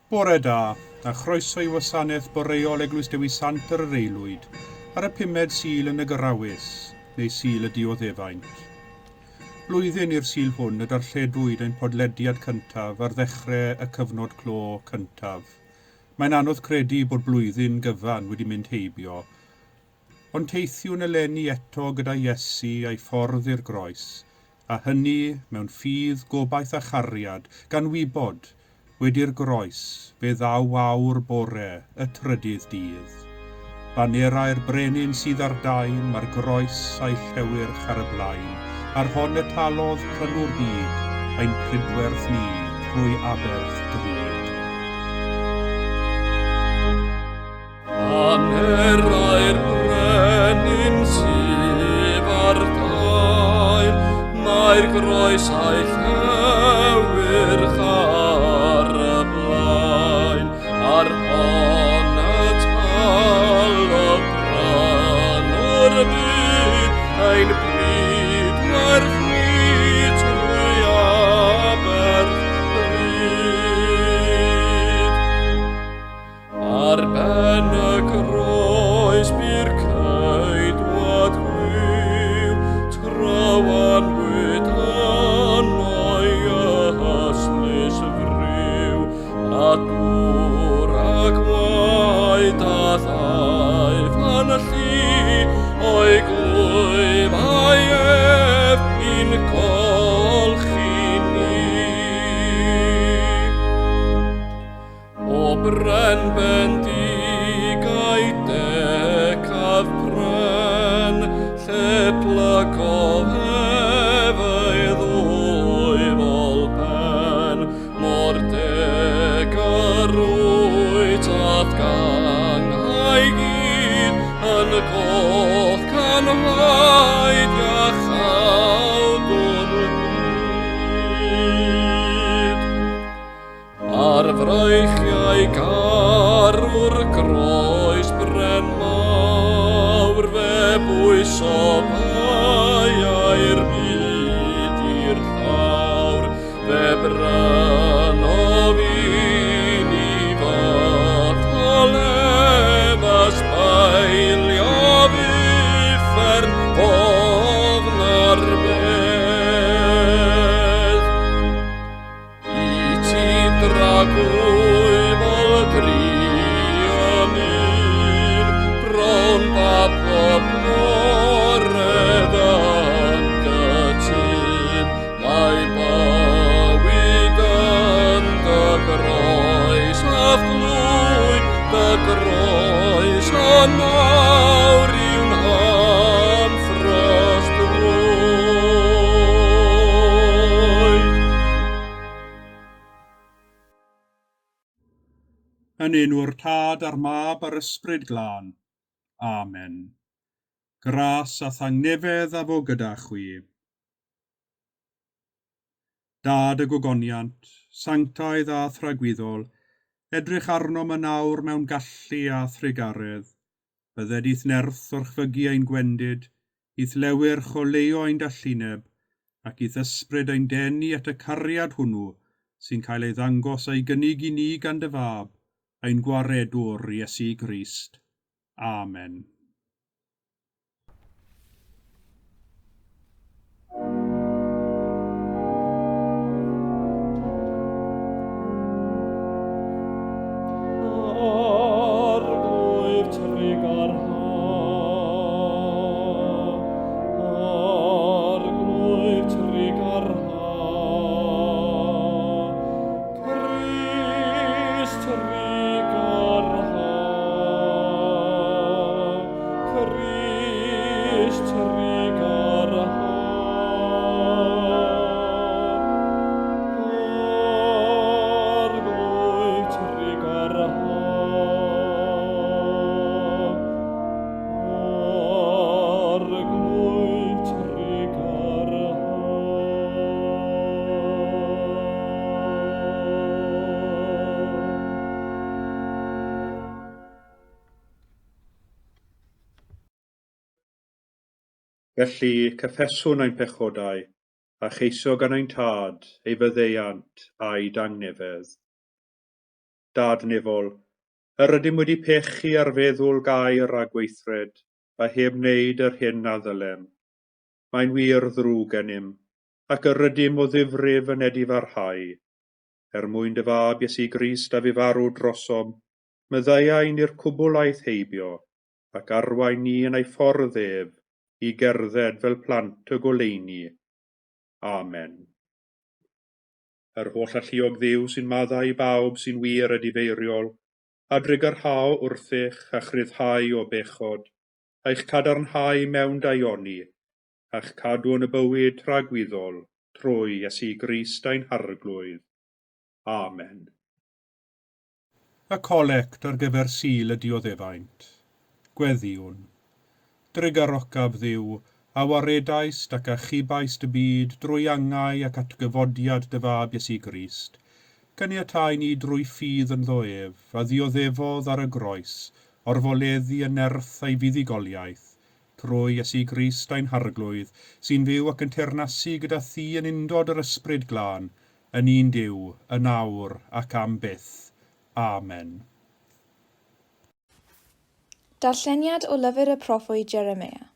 Bore da, a chroeso i wasanaeth boreol Eglwys Dewi Sant ar yr Eilwyd, ar y 5 Sul yn y Grawys, neu Sul y Dioddefaint. Blwyddyn i'r Sul hwn y darlledwyd ein podlediad cyntaf ar ddechrau y cyfnod clo cyntaf. Mae'n anodd credu bod blwyddyn gyfan wedi mynd heibio, ond teithiwn eleni eto gyda Iesu a'i ffordd i'r groes, a hynny mewn ffydd gobaith a chariad gan wybod wedi'r groes fe ddaw awr bore y trydydd dydd. Banerau'r brenin sydd ar dain, mae'r groes a'i llewyrch ar y blaen, ar hon y talodd prynwr byd, ein prydwerth ni trwy aberth drud. Banerau'r brenin sydd ar dain, mae'r groes a'i llewyrch ar y blaen, ar hon y talodd prynwr byd, ein prydwerth ni trwy aberth drud. Ar ben y groes by'r ceidwad hwyw, trywanwyd annau yslis fryw, a dŵr ac waed a ddaif anllu, o'i glwyf a'i ef i'n golchi ni. O bren bendigau decaf pren, lle plygodd efau ddwy fol pen, mor degarwyd ath gang a'i gyd, yn goch can waed a chawdwr hyd. Ar fraichiau garw'r groes bren mawr, fe bwyso baiau'r byd i'r llawr, fe bryno fi'n i fath o lefas bailio uffern ofn ar bedd. I ti dragwy fel drian un, bron babob moredd yn gytun, mae bywyd yn dy groes a glwy, dy groes a nawr yw'n hamffros drwy. Yn enw'r Tad a'r Mab a'r Ysbryd Glân. Amen. Gras a thangnefedd a fo gyda chwi. Dad y gogoniant, sanctaidd a thragwyddol, edrych arnom y nawr mewn gallu a thrigaredd, bydded i'th nerth o'r chfygu ein gwendid, i'th lewyrch o leo ein dallineb, ac i'th ysbryd ein denu at y cariad hwnnw, sy'n cael ei ddangos a'i gynnig i ni gan dy fab, ein gwaredwr Iesu Grist. Amen. Arglwyf trigar ha, arglwyf trigar ha, Christ trigar ha, Christ trigar ha. Arglwyf trigar ha, arglwyf trigar ha. Felly, cyffeswn ein pechodau, a cheiso gan ein tad ei fyddeiant a'i dangnefedd. dadnefol, yr ydym wedi pechu ar feddwl gair a gweithred, a heb wneud yr hyn a ddylem. Mae'n wir ddrwg gennym, ac yr ydym o ddifrif yn edifarhau. Mwyn dy fab Iesu Grist a fu farw drosom, meddaiain i'r cwbwlaeth heibio, ac arwain ni yn ei ffordd ef, i gerdded fel plant y goleuni. Amen. Yr holl alluog Dduw sy'n maddau i bawb sy'n wir a difeiriol, a drigyrhau wrthych a chryddhau o bechod, a'ch cadarnhau mewn daioni, a'ch cadw yn y bywyd rhagwyddol, trwy Iesu Grist ein harglwydd. Amen. Y colect ar gyfer Sul y Dioddefaint. Gweddiwn. Drigyrocaf Dduw, a waredaist ac a chibais dy byd drwy angau ac atgyfodiad dy fab Iesu Grist. Caniatáu ni drwy ffydd yn ddoef, a ddioddefodd ar y groes, orfoleddu y nerth ei fuddugoliaeth, trwy Iesu Grist ein harglwydd, sy'n fyw ac yn teyrnasu gyda thi yn undod yr ysbryd glân, yn un Duw, yn awr ac am byth. Amen. Darlleniad o lyfr y proffwyd Jeremia.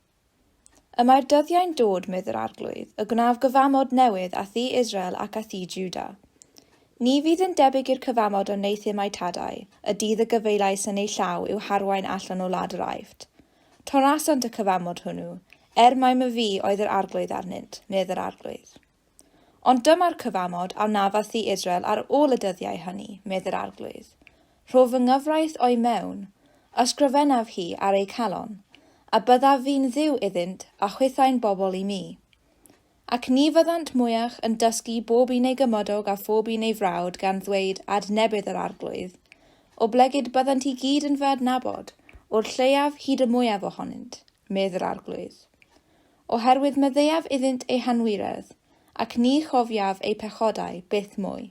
Y mae'r dyddiau'n dod, medda'r arglwydd, y gnaf gyfamod newydd a thi Israel ac a thi Juda. Ni fydd yn debyg i'r cyfamod o neithim ai tadau, y dydd y gyfeilais yn ei llaw yw harwain allan o wlad yr Aifft. Torasant y cyfamod hwnnw, mai my fi oedd yr arglwydd arnynt, medda'r arglwydd. Ond dyma'r cyfamod a naf a thi Israel ar ôl y dyddiau hynny, medda'r arglwydd. Rho fy nghyfraith o'i mewn, ysgrifennaf hi ar ei calon, a byddaf fi'n dduw iddynt a chwythau'n bobl i mi. Ac ni fyddant mwyach yn dysgu bob un ei gymodog a phob un ei frawd gan ddweud adnebydd yr arglwydd, o blegyd byddant i gyd yn fy adnabod, o'r lleiaf hyd y mwyaf ohonynt, medda'r arglwydd. Oherwydd meddeiaf iddynt ei hanwiredd, ac ni chofiaf ei pechodau byth mwy.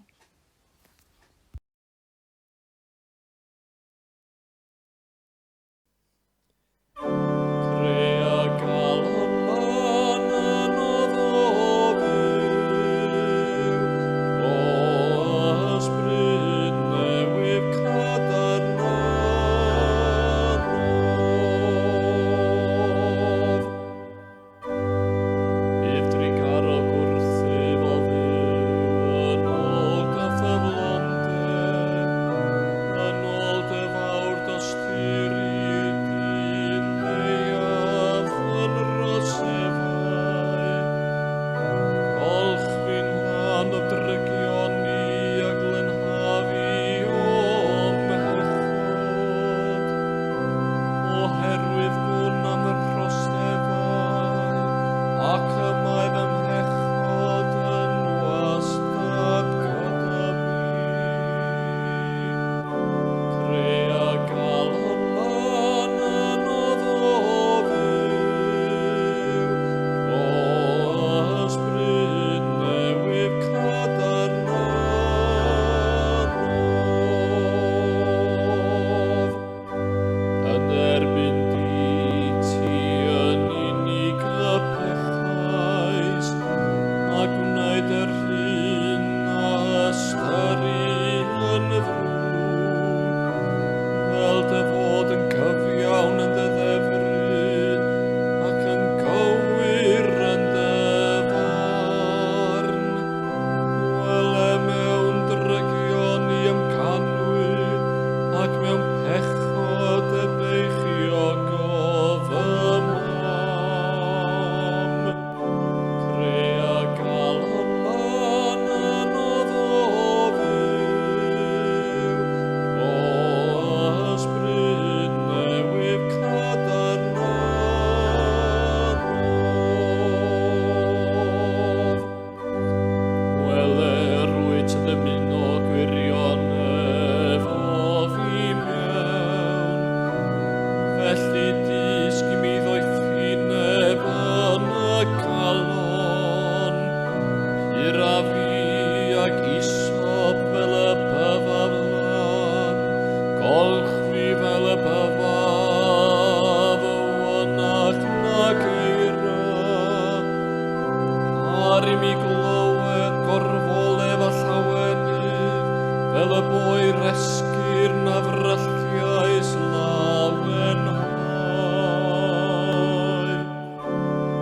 Fel y boi resgu I'r nafrylliais lawen hoi.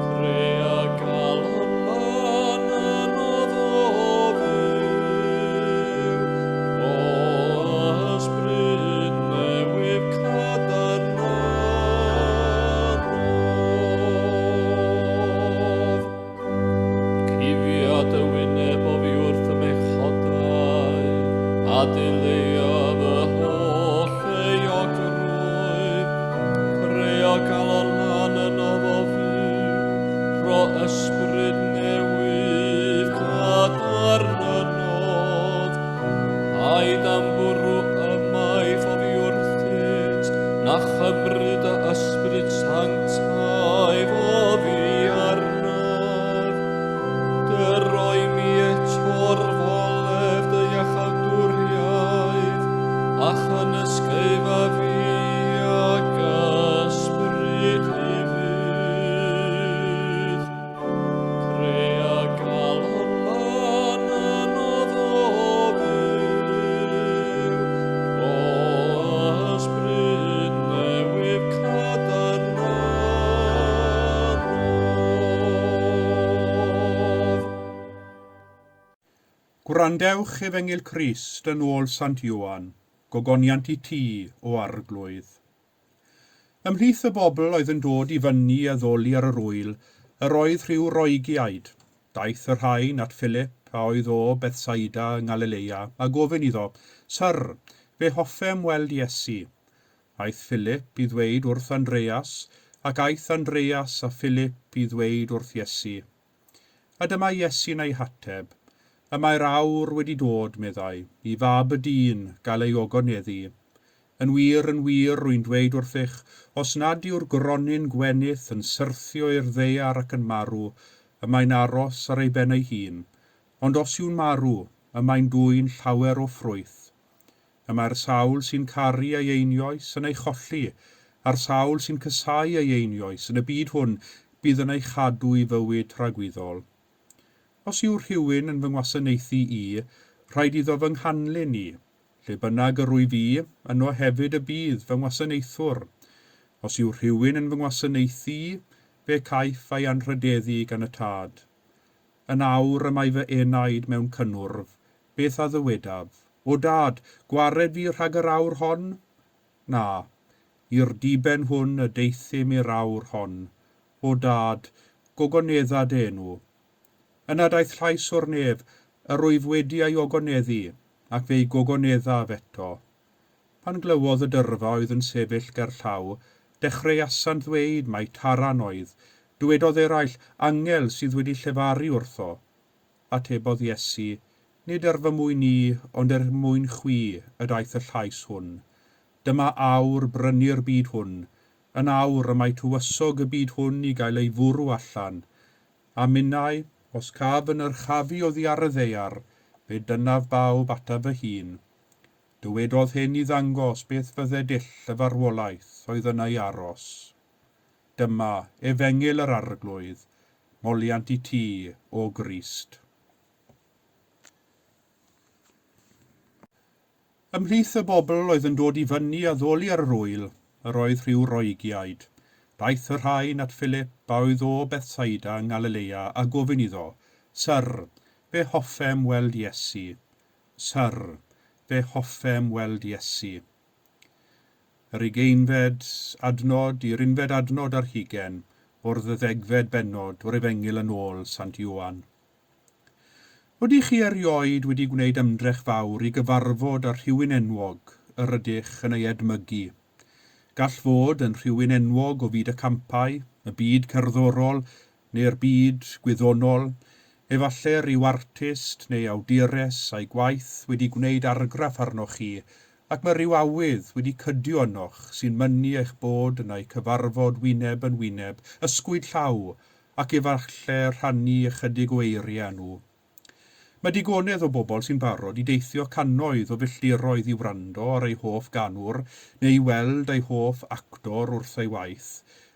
Crea galon lan yn oddofyw. O ysbryd newydd cadarnanodd. Cufiad y wyneb o fi wrth y mechodau, a dileuodd y holl eogrwydd. Crea galon lan yn oddofyw, ro ysbryd newydd cadarnanodd. Aed am bwrw ymaith o fi wrthynt, na chymryd y ysbryd sanctaidd o fi arnaf. Dy roi mi eto'r folef dy iachawdwriaeth, a chynysgeifa fi ag ysbryd hefyd. Crea galon lan yn oddofyw, o ysbryd newydd cadarnanodd. Gwrandewch Efengil Crist yn ôl Sant Ioan, gogoniant I ti o arglwydd. Ymhlith y bobl oedd yn dod I fyny a ddoli ar yr wyl, yr oedd rhyw Roegiaid. Daeth yr rhain at Philip a oedd o Bethsaida yng Nghalilea a gofyn iddo, Syr, fe hoffem weld Iesu. Aeth Philip I ddweud wrth Andreas, ac aeth Andreas a Philip I ddweud wrth Iesu. A dyma Iesu'n ei hateb. Y mae'r awr wedi dod, meddai, I fab y dyn gael ei ogoneddu. Yn wir rwy'n dweud wrthych, os nad yw'r gronyn gwenith yn syrthio i'r ddaear ac yn marw, y mae'n aros ar ei ben ei hun. Ond os yw'n marw, y mae'n dwy'n llawer o ffrwyth. Y mae'r sawl sy'n caru ei einioes yn ei cholli, a'r sawl sy'n cysau ei einioes yn y byd hwn bydd yn ei chadw I fywyd rhagwyddol. Os yw rhywun yn fy ngwasanaethu I, rhaid iddo fy nghanlyn I. Lle bynnag yr wy fi, yno hefyd y bydd fy ngwasanaethwr. Os yw rhywun yn fy ngwasanaethu, fe caiff ei anrhydeddu gan y tad. Yn awr y mae fy enaid mewn cynnwrf, beth a ddywedaf. O dad, gwared fi rhag yr awr hon? Na, i'r diben hwn y deithim i'r awr hon. O dad, gogonedda dy enw. Yna daeth llais o'r nef, yr wyf wedi ei ogoneddu, ac fe'i gogoneddaf eto. Pan glywodd y dyrfa oedd yn sefyll ger llaw, dechreuasant ddweud mai taran oedd, dywedodd eraill angel sydd wedi llefaru wrtho. Atebodd Iesu, nid fy mwyn I, ond mwyn chwi y daeth y llais hwn. Dyma awr brynu'r byd hwn, yn awr y mae tywysog y byd hwn I gael ei fwrw allan. A minnau, os caf yn yrchafu oddi ar y ddeiar, fe dynaf bawb ataf fy hun. Dywedodd hyn I ddangos beth fydde dull y farwolaeth oedd yna I aros. Dyma, efengil yr arglwydd, moliant I ti o Grist. Ymhlith y bobl oedd yn dod I fyny a ddoli ar yr wyl, yr oedd rhyw Roegiaid. Daeth yr rhain at Philip a oedd o Bethsaida yng Nghalilea a gofyn iddo, Syr, fe hoffem weld Iesu. Syr, fe hoffem weld Iesu. Yr ugeinfed adnod i'r unfed adnod ar 20 o'r 12fed bennod o'r Efengil yn ôl Sant Ioan. Ydych chi erioed wedi gwneud ymdrech fawr I gyfarfod â rhywun enwog, yr ydych yn ei edmygu. Gall fod yn rhywun enwog o fyd y campau, y byd cerddorol neu'r byd gwyddonol, efallai ryw artist neu awdures a'i gwaith wedi gwneud argraff arnoch chi, ac mae rhyw awydd wedi cydio ynoch sy'n mynnu eich bod yn ei cyfarfod wyneb yn wyneb, ysgwyd llaw, ac efallai rhannu ychydig o eiriau nhw. Mae digonedd o bobl sy'n barod I deithio cannoedd o filltiroedd I wrando ar ei hoff ganwr neu I weld ei hoff actor wrth ei waith,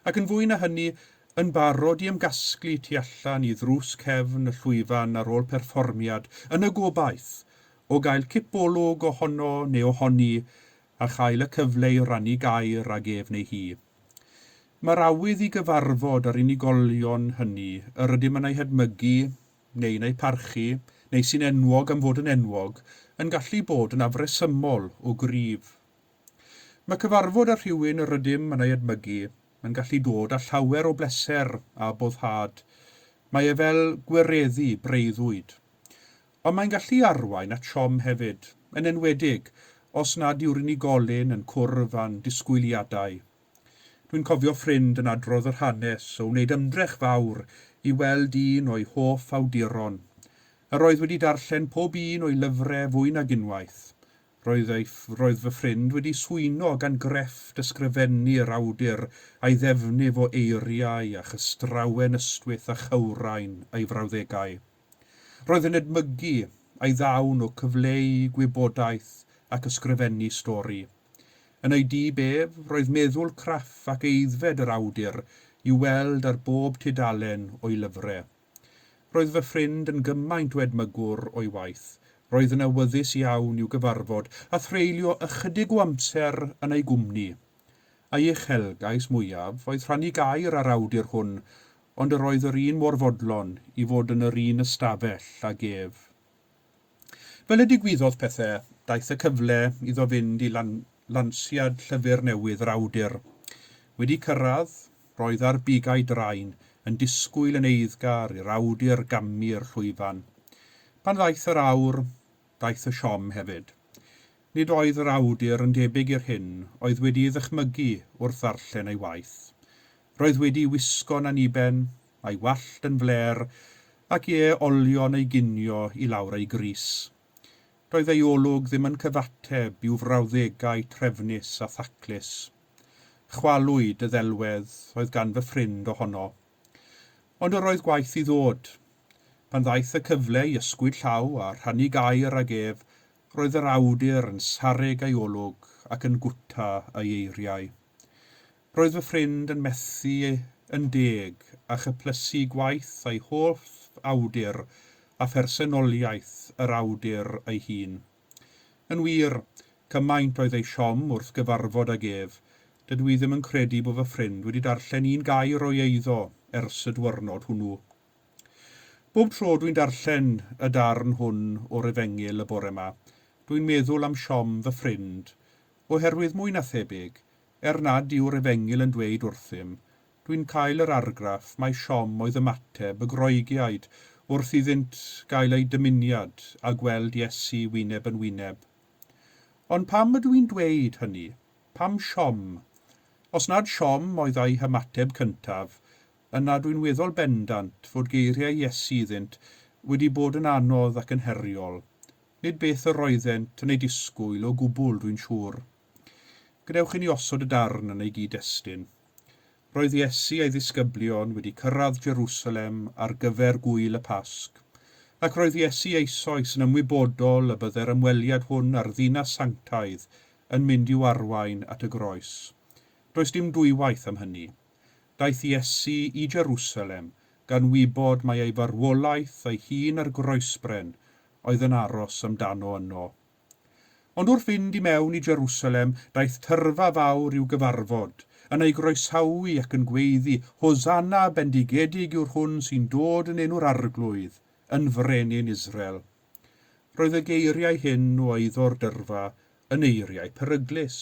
ac yn fwy na hynny yn barod I ymgasglu tu allan I ddrws cefn y llwyfan ar ôl perfformiad yn y gobaith o gael cipolwg ohono neu ohoni a chael y cyfle i rannu gair ag ef neu hi. Mae'r awydd i gyfarfod ar unigolion hynny yr ydym yn ei hedmygu, neu'n ei parchu, neu sy'n enwog am fod yn enwog, yn gallu bod yn afresymol o gryf. Mae cyfarfod ar rhywun yr ydym yn ei hedmygu yn gallu dod â llawer o bleser a boddhad. Mae e fel gwireddu breuddwyd. Ond mae'n gallu arwain at siom hefyd, yn enwedig os nad yw'r unigolyn yn cwrdd a'n disgwyliadau. Dwi'n cofio ffrind yn adrodd yr hanes o wneud ymdrech fawr i weld un o'i hoff awduron. Yr oedd wedi darllen pob un o'i lyfrau fwy nag unwaith. Roedd fy ffrind wedi swyno gan grefft ysgrifennu'r awdur a'i ddefnydd o eiriau a chystrawen ystwyth a chywrain a'i frawddegau. Roedd yn edmygu a'i ddawn o cyfleu gwybodaeth ac ysgrifennu stori. Yn ei dibef, roedd meddwl craff ac eiddfed yr awdur i weld ar bob tudalen o'i lyfrau. Roedd fy ffrind yn gymaint o edmygwr o'i waith. Roedd yn awyddus iawn i'w gyfarfod a threulio ychydig o amser yn ei gwmni. A'i uchelgais mwyaf oedd rhannu gair ar awdur hwn, ond yr oedd yr un mor fodlon i fod yn yr un ystafell ag ef. Fel y digwyddodd pethau, daeth y cyfle iddo fynd i lansiad llyfr newydd yr awdur. Wedi cyrraedd, roedd ar bigau draen yn disgwyl yn eiddgar i'r awdur gamu'r llwyfan. Pan ddaeth yr awr, daeth y siom hefyd. Nid oedd yr awdur yn debyg i'r hyn oedd wedi ei ddychmygu wrth ddarllen ei waith. Roedd wedi wisgo'n aniben, a'i wallt yn fler, ac olion ei ginio i lawr ei grys. Roedd ei olwg ddim yn cyfateb i'w frawddegau trefnus a thaclus. Chwalwyd y ddelwedd oedd gan fy ffrind ohono. Ond yr oedd gwaith i ddod. Pan ddaeth y cyfle i ysgwyd llaw a rhannu gair ag ef, roedd yr awdur yn sarug ei olwg ac yn gwta ei eiriau. Roedd fy ffrind yn methu yn deg a chyplysu gwaith ei holl awdur a phersonoliaeth yr awdur ei hun. Yn wir, cymaint oedd ei siom wrth gyfarfod ag ef, dydw i ddim yn credu bod fy ffrind wedi darllen un gair o'i eiddo ers y diwrnod hwnnw. Bob tro dwi'n darllen y darn hwn o'r Efengil y bore yma, dwi'n meddwl am siom fy ffrind, oherwydd mwy na thebyg, nad yw'r Efengil yn dweud wrthym, dwi'n cael yr argraff mae siom oedd ymateb y Groegiaid wrth iddynt gael ei dymuniad a gweld Iesu wyneb yn wyneb. Ond pam ydw i'n dweud hynny? Pam siom? Os nad siom oedd ei hymateb cyntaf, yna dwi'n weddol bendant fod geiriau Iesu iddynt wedi bod yn anodd ac yn heriol. Nid beth yr oeddent yn ei disgwyl o gwbl dwi'n siŵr. Gadewch i ni osod y darn yn ei gyd-destun. Roedd Iesu ei ddisgyblion wedi cyrraedd Jerusalem ar gyfer gwyl y Pasg, ac roedd Iesu eisoes yn ymwybodol y bydde'r ymweliad hwn ar ddinas sanctaidd yn mynd i'w arwain at y groes. Does dim dwywaith am hynny. Daeth Iesu i Jerusalem gan wybod mae ei farwolaeth ei hun ar groesbren oedd yn aros amdano yno. Ond wrth fynd i mewn i Jerusalem, daeth tyrfa fawr i'w gyfarfod, yn ei groesawu ac yn gweiddi, Hosanna bendigedig yw'r hwn sy'n dod yn enw'r arglwydd, yn frenin Israel. Roedd y geiriau hyn o eiddo'r dyrfa yn eiriau peryglus,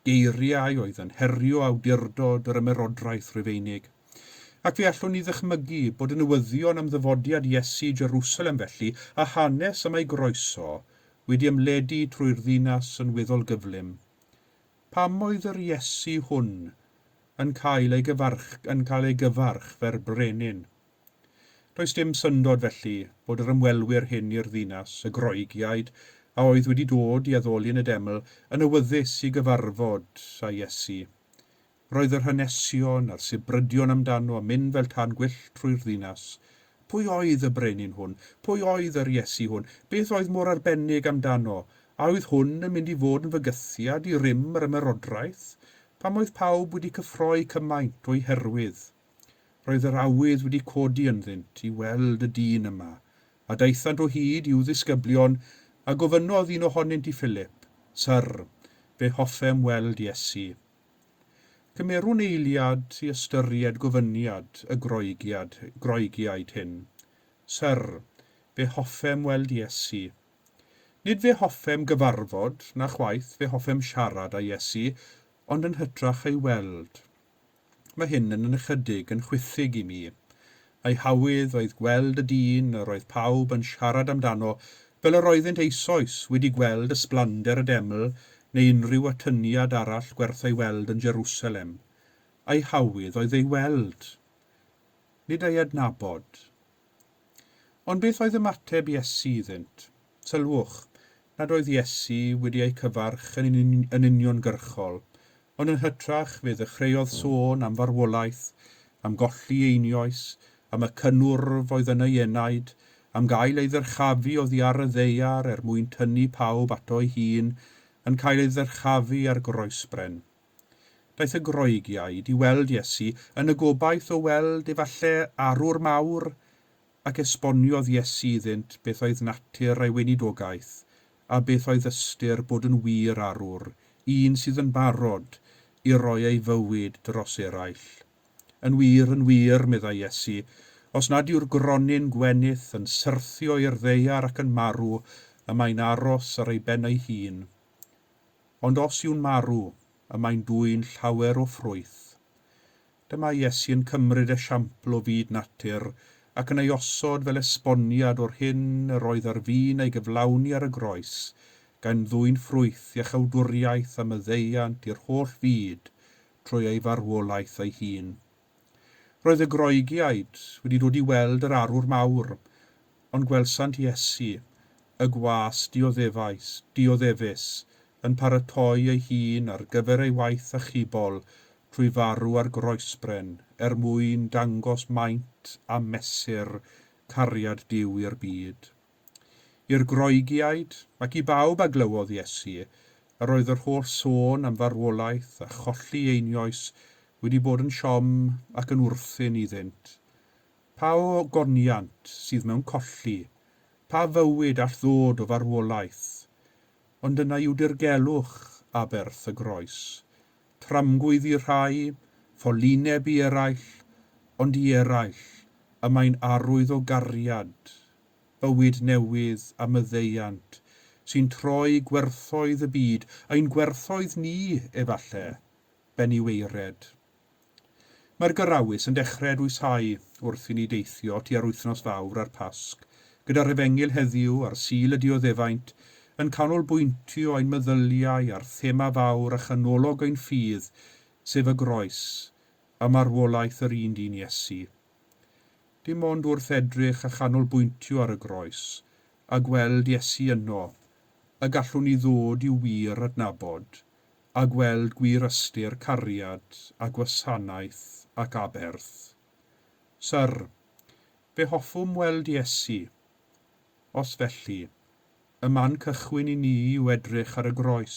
geiriau oedd yn herio awdurdod yr ymerodraeth Rufeinig. Ac fe allwn ni ddychmygu bod y newyddion am ddyfodiad Iesu Jerusalem felly a hanes am ei groeso wedi ymledu trwy'r ddinas yn weddol gyflym. Pam oedd yr Iesu hwn yn cael ei gyfarch fer brenin? Does dim syndod felly bod yr ymwelwyr hyn i'r ddinas, y Groegiaid, a oedd wedi dod i addoli yn y deml, yn awyddus i gyfarfod â Iesu. Roedd yr hanesion a'r sibrydion amdano a mynd fel tan gwyllt trwy'r ddinas. Pwy oedd y brenin hwn? Pwy oedd yr Iesu hwn? Beth oedd mor arbennig amdano? A oedd hwn yn mynd i fod yn fygythiad i rym yr ymerodraeth? Pam oedd pawb wedi cyffroi cymaint o'i herwydd? Roedd yr awydd wedi codi ynddynt i weld y dyn yma, a daethant o hyd i'w ddisgyblion a gofynnodd un ohonynt i Philip, Syr, Be hoffem weld Iesu. Cymerwn eiliad i ystyried gofyniad y groegiaid hyn. Syr, fe hoffem weld Iesu. Nid fe hoffem gyfarfod, na chwaith fe hoffem siarad â Iesu, ond yn hytrach ei weld. Mae hyn yn ychydig yn chwythig i mi. Ei hawydd oedd gweld y dyn yr oedd pawb yn siarad amdano, fel yr oeddent eisoes wedi gweld ysblander y deml neu unrhyw atyniad arall gwerth ei weld yn Jerusalem. Ei hawydd oedd ei weld, nid ei adnabod. Ond beth oedd ymateb Iesu iddynt? Sylwch, nad oedd Iesu wedi ei cyfarch yn uniongyrchol, ond yn hytrach fe ddechreuodd sôn am farwolaeth, am golli einioes, am y cynnwrf oedd yn ei enaid, am gael ei ddyrchafu oddi ar y ddeiar mwyn tynnu pawb ato ei hun, yn cael ei ddyrchafu ar groesbren. Daeth y groegiaid i weld Iesu yn y gobaith o weld efallai arwr mawr, ac esboniodd Iesu iddynt beth oedd natur ei weinidogaeth, a beth oedd ystyr bod yn wir arwr, un sydd yn barod i roi ei fywyd dros eraill. Yn wir, meddai Iesu, os nad yw'r gronyn gwenith yn syrthio i'r ddeiar ac yn marw, y mae'n aros ar ei ben ei hun. Ond os yw'n marw, y mae'n dwy'n llawer o ffrwyth. Dyma Iesu yn cymryd esiampl o fyd natur ac yn ei osod fel esboniad o'r hyn yr oedd ar fin ei gyflawni ar y groes, gan ddwy'n ffrwyth a chawdwriaeth am y ddeiant i'r holl fyd trwy ei farwolaeth ei hun. Roedd y groegiaid wedi dod i weld yr arwr mawr, ond gwelsant Iesu, y gwas dioddefus, yn paratoi ei hun ar gyfer ei waith achubol trwy farw ar groesbren mwyn dangos maint a mesur cariad Duw i'r byd. I'r groegiaid ac i bawb a glywodd Iesu, yr oedd yr holl sôn am farwolaeth a cholli einioes wedi bod yn siom ac yn wrthyn iddynt. Pa ogoniant sydd mewn colli, pa fywyd all ddod o farwolaeth, ond yna yw dirgelwch aberth y groes. Tramgwydd i rhai, ffolineb i eraill, ond i eraill, y mae'n arwydd o gariad, bywyd newydd am y ddeiant, sy'n troi gwerthoedd y byd, ein gwerthoedd ni efallai, ben i weired. Mae'r Gyrawys yn dechrau dwysau wrth i ni deithio tua'r wythnos fawr ar Pasg, gyda'r Efengil heddiw ar Sul y Dioddefaint, yn canolbwyntio ein meddyliau ar thema fawr a chanolog ein ffydd, sef y groes, a marwolaeth yr un dyn Iesu. Dim ond wrth edrych a chanolbwyntio ar y groes, a gweld Iesu yno, y gallwn ni ddod i'w wir adnabod, a gweld gwir ystyr cariad a gwasanaeth ac aberth. Syr, fe hoffwn weld Iesu, os felly, y man cychwyn i ni yw edrych ar y groes.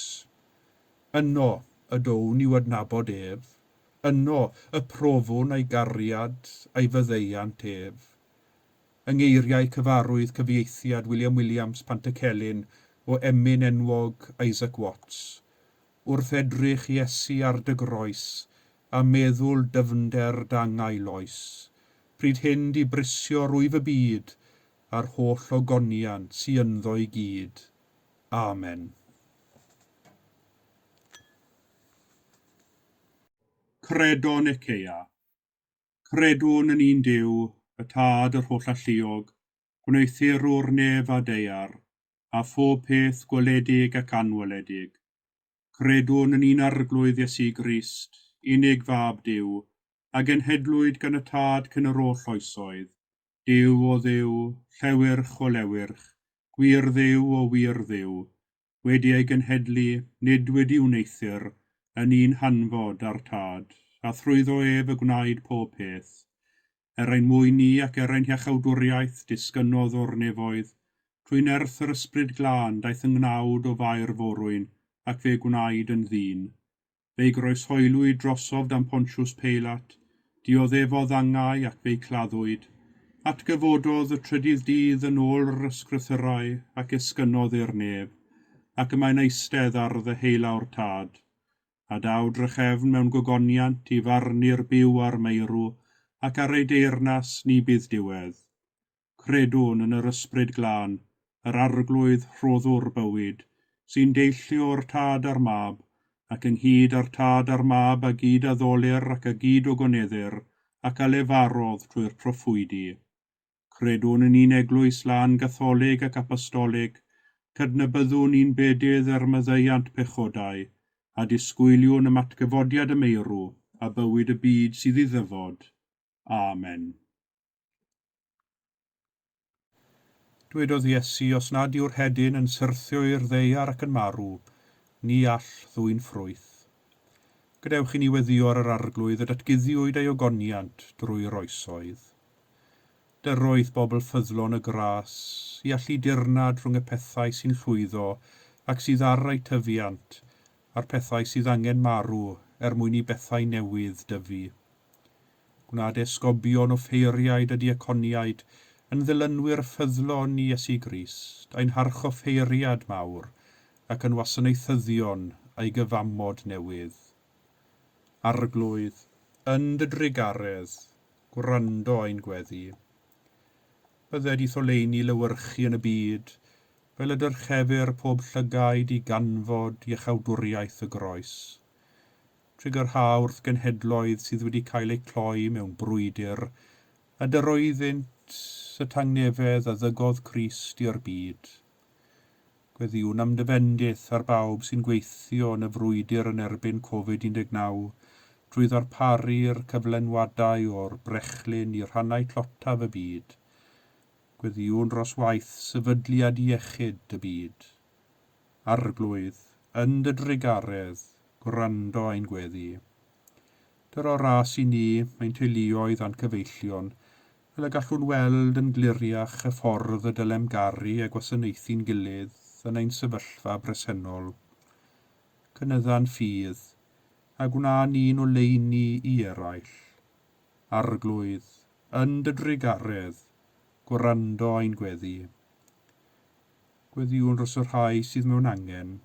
Yno y down i'w adnabod ef, yno y profwn ei gariad a'i fyddeiant ef. Yng ngeiriau cyfarwydd cyfieithiad William Williams Pantycelyn o emyn enwog Isaac Watts, wrth edrych Iesu ar dy groes a meddwl dyfnder dangau loes, pryd hyn di brisio rwyf y byd, a'r holl ogoniant sy ynddo i gyd. Amen. Credo Nicea. Credwn yn un Duw, y Tad yr holl alluog, gwneithurwr nef a deiar, a phob peth gweledig ac anweledig. Credwn yn un arglwydd Iesu Grist, unig fab Duw, a genhedlwyd gan y Tad cyn yr holl oesoedd, Duw o Dduw, llewyrch o lewyrch, gwir Dduw o wir Dduw, wedi ei genhedlu, nid wedi wneithur, yn un hanfod ar Tad, a thrwyddo ef y gwnaed pob peth. Ein mwyn ni ac ein hiachawdwriaeth disgynnodd o'r nefoedd, trwy nerth yr ysbryd glân daeth yn gnawd o fair forwyn, ac fe gwnaed yn ddyn. Fe groeshoelwyd drosodd am Pontiws Peilat, dioddefodd angau ac fe claddwyd, atgyfododd y trydydd dydd yn ôl yr ysgrythurau ac esgynnodd i'r nef, ac y mae'n eistedd ar ddeheulawr tad, a daw drychefn mewn gogoniant i farnu'r byw ar meirw, ac ar ei deyrnas ni bydd diwedd. Credwn yn yr ysbryd glân, yr arglwydd rhoddwr bywyd, sy'n deillio'r tad a'r mab, ac ynghyd ar tad a'r mab a gyd a ddolir ac a gyd o goneddir, ac a lefarodd trwy'r proffwydi. Credwn yn un eglwys lan gatholig ac apostolig, cydnabyddwn ni'n bedydd ar myddeiant pechodau, a disgwyliwn y matgyfodiad y meirw a bywyd y byd sydd i ddyfod. Amen. Dwedodd Iesu, os nad yw'r hedyn yn syrthio i'r ddeiar ac yn marw, ni all ddwy'n ffrwyth. Gadewch i ni weddio ar yr arglwydd a datguddiwyd ei ogoniant drwy'r oesoedd. Dyroedd bobl ffyddlon y gras, i allu dirnad rhwng y pethau sy'n llwyddo ac sydd ar eu tyfiant, a'r pethau sydd angen marw mwyn i bethau newydd dyfu. Gwnaed esgobion o ffeiriaid a diaconiaid yn ddilynwyr ffyddlon i Iesu Grist, a'n harch o ffeiriad mawr ac yn wasanaethyddion a'i gyfamod newydd. Arglwydd, yn dy drigaredd, gwrando ein gweddi. Bydded i tholeini lywyrchu yn y byd, fel y dyrchefur pob llygaid i ganfod iechawdwriaeth y groes. Trigyrhawrth genhedloedd sydd wedi cael eu cloi mewn brwydyr, a dyroeddynt y tangnefedd a ddygodd Crist i'r byd. Gweddiwn am dyfendith ar bawb sy'n gweithio yn y frwydyr yn erbyn Covid-19, drwy ddarparu'r cyflenwadau o'r brechlyn i'r rhannau tlotaf y byd. Gweddiwn dros waith sefydliad iechyd y byd. Arglwydd, yn dy drigaredd, gwrando ein gweddi. Dyr o ras i ni, mae'n teuluoedd a'n cyfeillion, fel y gallwn weld yn gliriach y ffordd y dylem garu a gwasanaethu'n gilydd yn ein sefyllfa bresennol. Cynydda'n ffydd, a gwna ni'n o leini i eraill. Arglwydd, yn dy drigaredd, gwrando ein gweddi. Gweddiwn dros y rhai sydd mewn angen,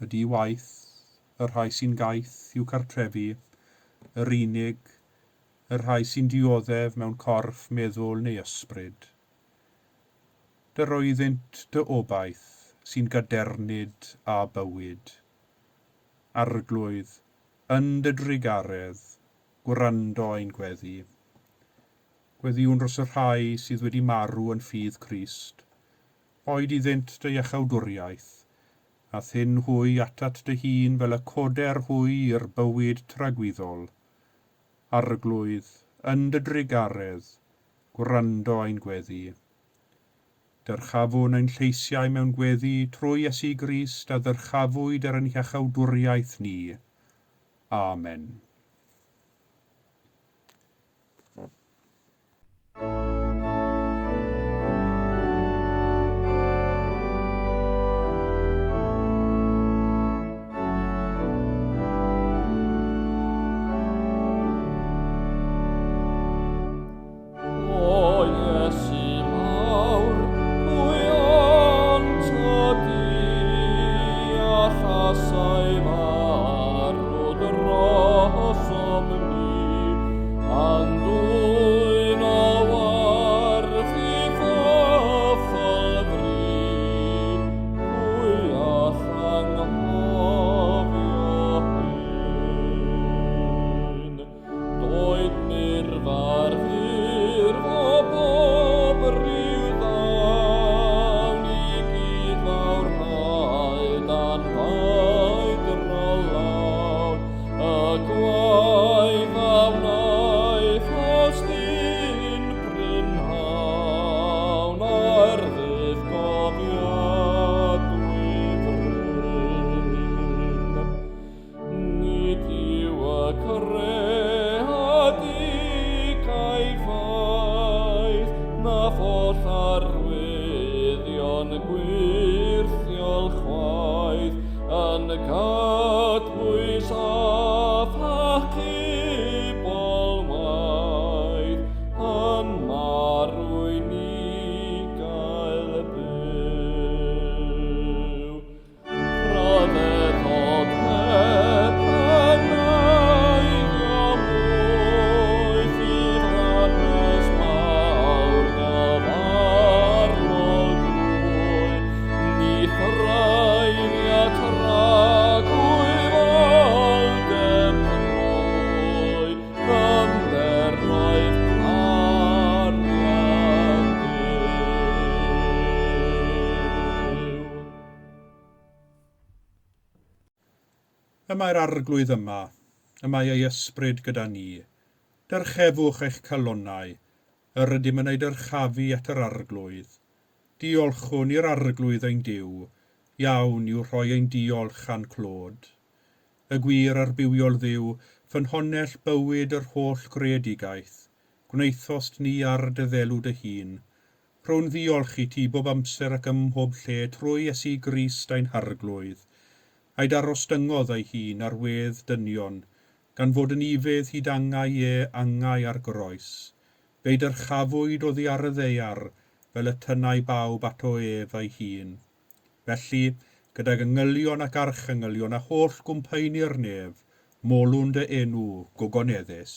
ydy waith, y rhai sy'n gaeth i'w cartrefi, yr unig, y rhai sy'n dioddef mewn corff meddwl neu ysbryd. Dyroeddynt dy obaith sy'n gadernid a bywyd. Arglwydd, yn dy drigaredd, gwrando ein gweddi. Gweddiwn dros y rhai sydd wedi marw yn ffydd Crist. Oed iddynt dy iechawdwriaeth, a thyn hwy atat dy hun fel y coder hwy i'r bywyd tragwyddol. Arglwydd, yn dy drigaredd, gwrando ein gweddi. Dyrchafwn ein lleisiau mewn gweddi trwy Iesu Grist a ddyrchafwyd ar ein iechawdwriaeth ni. Amen. Y mae'r arglwydd yma, y mae ei ysbryd gyda ni. Dyrchefwch eich calonnau, yr ydym yn ei dyrchafu at yr arglwydd. Diolchwn i'r arglwydd ein Duw, iawn yw rhoi ein diolch a'n clod. Y gwir arbywiol Dduw, ffynhonnell bywyd yr holl greadigaeth, gwneithost ni ar dy ddelw dy hun. Rho'n ddiolch i ti bob amser ac ym mhob lle trwy Iesu Grist ein harglwydd, a'i darostyngodd ei hun ar wedd dynion, gan fod yn ifedd hyd angau ar groes. Fe'i dyrchafwyd oddi ar y ddeiar, fel y tynnau bawb at o ef ei hun. Felly, gydag ynghylion ac archynghylion a holl gwmpaeni'r nef, molwn dy enw gogoneddus.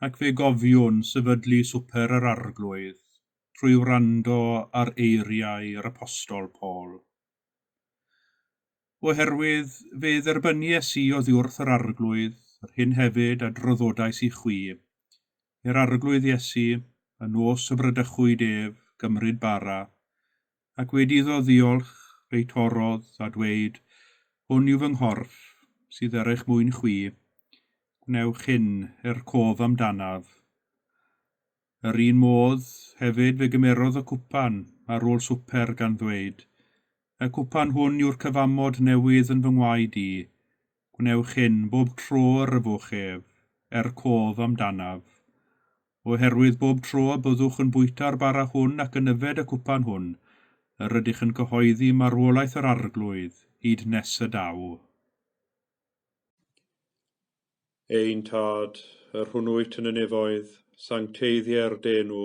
Ac fe gofiwn sefydlu swper yr arglwydd, trwy wrando ar eiriau yr apostol Paul. Oherwydd fe dderbynies i oddi wrth yr arglwydd, yr hyn hefyd a droddodais i chwi, i'r arglwydd Iesu, y nos y brydychwyd ef, gymryd bara, ac wedi iddo ddiolch, fe'i torodd a dweud, hwn yw fy nghorff, sydd er eich mwyn chwi, gwnewch hyn cof amdanaf. Yr un modd hefyd fe gymerodd y cwpan ar ôl swper gan ddweud, y cwpan hwn yw'r cyfamod newydd yn fy ngwaed i, gwnewch hyn bob tro yr yfwch ef, cof amdanaf. Oherwydd bob tro byddwch yn bwyta'r bara hwn ac yn yfed y cwpan hwn, yr ydych yn cyhoeddi marwolaeth yr arglwydd hyd nes y daw. Ein tad, yr hwnnwyt yn y nefoedd, sancteiddiau'r denw,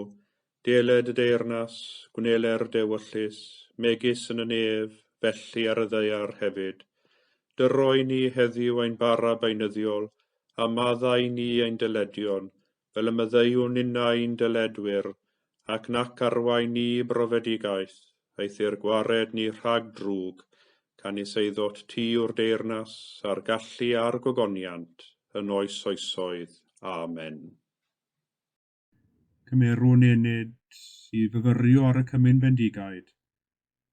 deled y deyrnas, gwneler dewyllus, megis yn y nef, felly ar y ddeiar hefyd. Dyroi ni heddiw ein bara beunyddiol, a maddau ni ein dyledion, fel y myddeiwn innau'n dyledwyr, ac nac arwain ni brofedigaeth, eithyr gwared ni rhag drwg, canis eiddot ti o'r deyrnas, a'r gallu a'r gogoniant, yn oes oesoedd. Amen. Cymerwn enid i fyfyrio ar y cymyn bendigaid,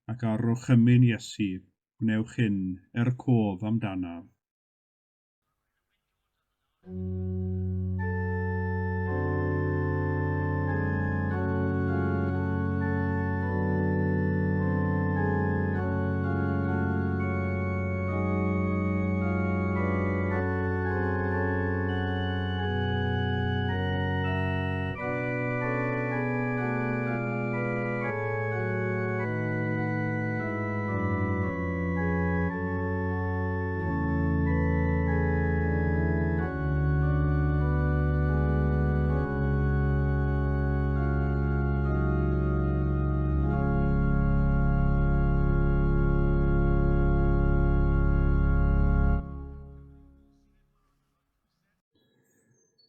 ac ar o chymyn Iesu, gwnewch hyn cof amdanaf.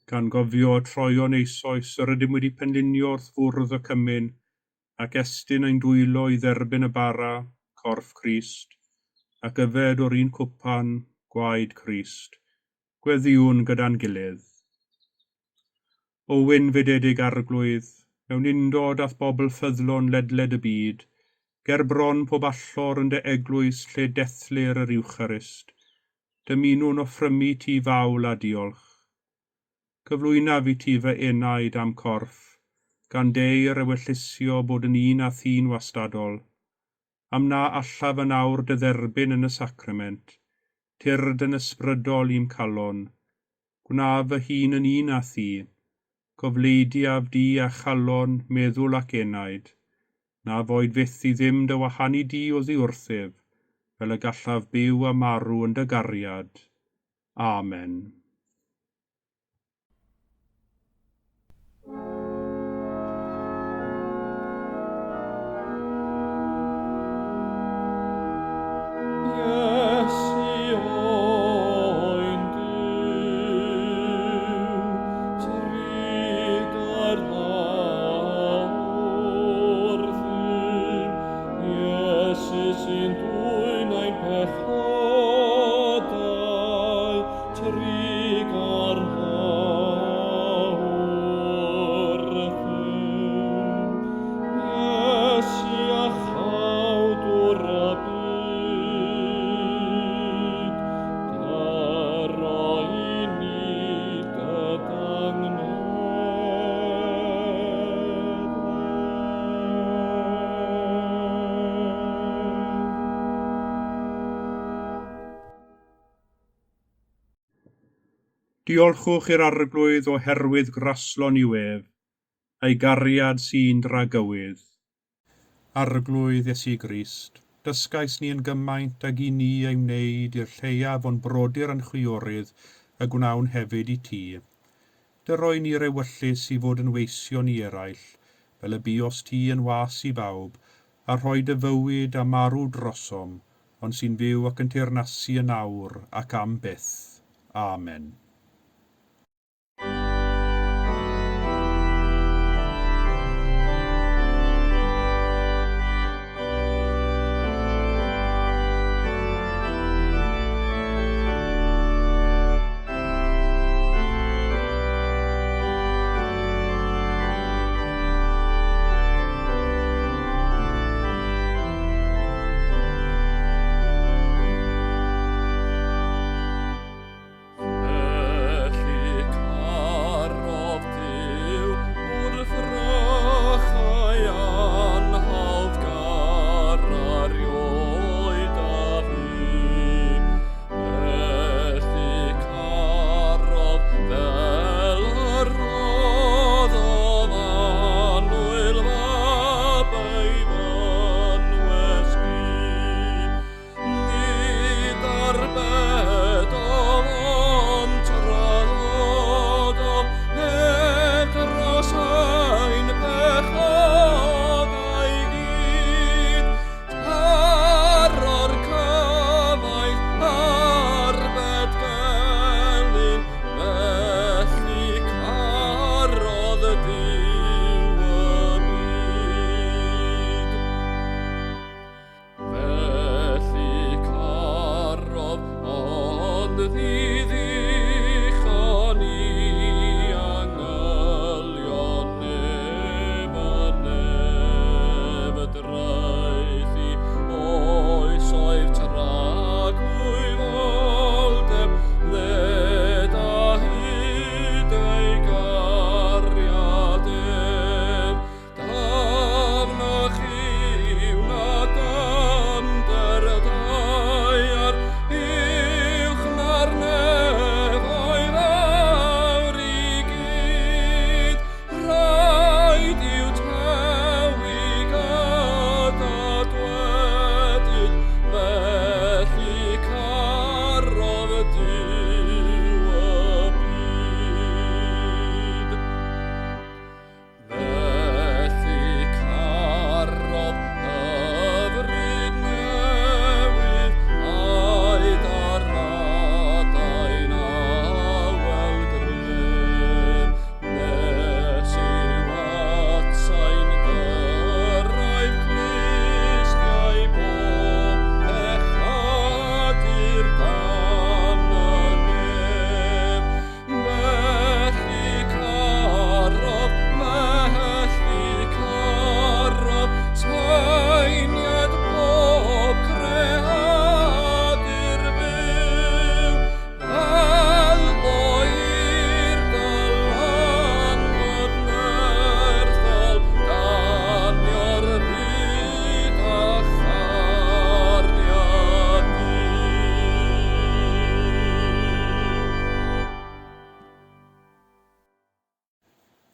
Gan gofio troion eisoes yr ydym wedi penlinio wrth fwrdd y cymyn, ac estyn ein dwylo i dderbyn y bara, corff Crist, ac yfed o'r un cwpan, gwaed Crist, gweddiwn gyda'n gilydd. O wyn fededig arglwydd, mewn undod ath bobl ffyddlon ledled y byd, ger bron pob allor yn dy eglwys lle dethlir yr Iwcharist, dymunwn offrymu ti fawl a diolch. Cyflwynaf i ti fy enaid am corff, gan deir ewellusio bod yn un a thyn wastadol. Am na allaf yn awr dy dderbyn yn y sacrament, tyrd yn ysbrydol i'm calon. Gwna fy hun yn un a thi, gofleidiaf di a chalon, meddwl ac enaid, na foed fyth i ddim dy wahanu di o ddiwrthif, fel y gallaf byw a marw yn dy gariad. Amen. Diolchwch i'r arglwydd oherwydd graslon i'w ef, a'i gariad sy'n dragywydd. Arglwydd Iesu Grist, dysgais ni yn gymaint ag i ni ei wneud i'r lleiaf o'n brodyr yn chwiorydd a gwnawn hefyd i ti. Dy roi ni'r ewyllus i fod yn weision i eraill, fel y bios ti yn was i bawb, a rhoi dy fywyd a marw drosom, ond sy'n fyw ac yn teyrnasu yn awr ac am byth. Amen.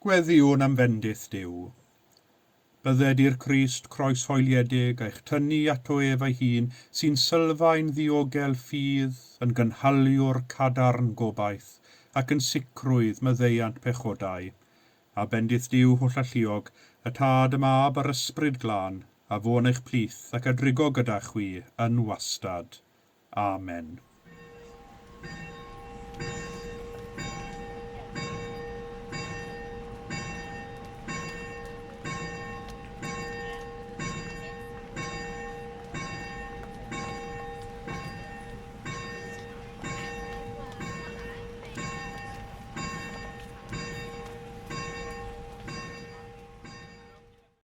Gweddiwn am fendith Duw. Bydded i'r Crist croeshoeliedig a'ch tynnu ato ef ei hun sy'n sylfaen ddiogel ffydd yn gynhaliwr cadarn gobaith ac yn sicrwydd myddeiant pechodau. A bendith Duw holl alluog, y tad y mab a'r ysbryd glân, a fo'n eich plith ac a drigo gyda chwi yn wastad. Amen.